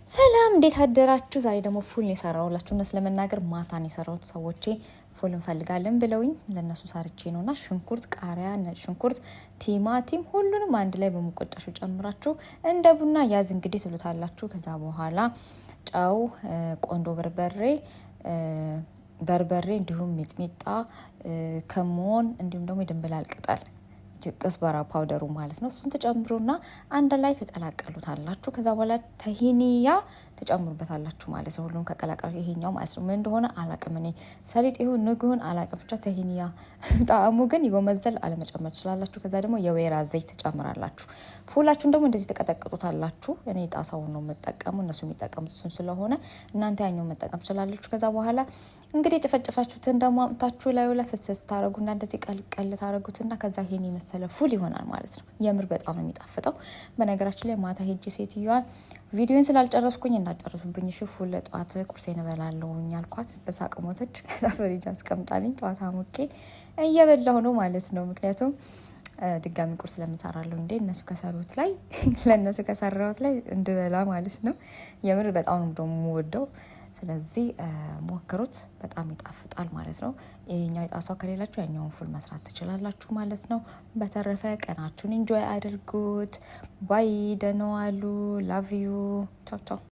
ሰላም እንዴት አደራችሁ? ዛሬ ደግሞ ፉል ነው የሰራሁላችሁ። እነሱ ለመናገር ማታን የሰራሁት ሰዎቼ ፉል እንፈልጋለን ብለውኝ ለነሱ ሰርቼ ነውና ሽንኩርት፣ ቃሪያ፣ ሽንኩርት፣ ቲማቲም ሁሉንም አንድ ላይ በሙቆጫሹ ጨምራችሁ እንደ ቡና ያዝ እንግዲህ ትሉታላችሁ። ከዛ በኋላ ጨው፣ ቆንዶ በርበሬ እንዲሁም ሚጥሚጣ፣ ከሞን እንዲሁም ደግሞ የድንብላል ቅጠል ቅስበራ ፓውደሩ ማለት ነው። እሱን ተጨምሩና አንድ ላይ ተቀላቀሉታላችሁ። ከዛ በኋላ ተሂኒያ ተጨምሩበታላችሁ ማለት ነው። ሁሉም ከቀላቀላችሁ ይሄኛው ማለት ነው ምን እንደሆነ አላቅም እኔ ሰሊጥ ይሁን ንግ ይሁን አላቅም፣ ብቻ ተሂኒያ ጣዕሙ ግን ይጎመዘል አለመጨመር ትችላላችሁ። ከዛ ደግሞ የወይራ ዘይት ተጨምራላችሁ። ፉላችሁን ደግሞ እንደዚህ ተቀጠቅጡታላችሁ። እኔ ጣሳውን ነው የምጠቀሙ፣ እነሱ የሚጠቀሙት እሱን ስለሆነ እናንተ ያኛው መጠቀም ትችላላችሁ። ከዛ በኋላ እንግዲህ የጨፈጨፋችሁትን ደግሞ አምጥታችሁ ላይ ፍስስ ታረጉና እንደዚህ ቀልቀል ታረጉትና ከዛ ይሄን የመሰለ ፉል ይሆናል ማለት ነው። የምር በጣም ነው የሚጣፍጠው። በነገራችን ላይ ማታ ሄጄ ሴትዮዋን ቪዲዮን ስላልጨረስኩኝ እንዳጨረሱብኝ እሺ ፉል ጠዋት ቁርሴን እበላለሁኝ አልኳት። በሳቅ ሞተች። ከዛ ፍሪጅ አስቀምጣልኝ ጠዋት አሙቄ እየበላሁ ነው ማለት ነው። ምክንያቱም ድጋሚ ቁርስ ለምሰራለሁ እንዴ እነሱ ከሰሩት ላይ ለእነሱ ከሰራሁት ላይ እንድበላ ማለት ነው። የምር በጣም ነው ደግሞ የምወደው። ስለዚህ ሞክሩት፣ በጣም ይጣፍጣል ማለት ነው። ይሄኛው የጣሳው ከሌላችሁ ያኛውን ፉል መስራት ትችላላችሁ ማለት ነው። በተረፈ ቀናችሁን ኢንጆይ አድርጉት። ባይ፣ ደህና ዋሉ። ላቭ ዩ። ቻው ቻው።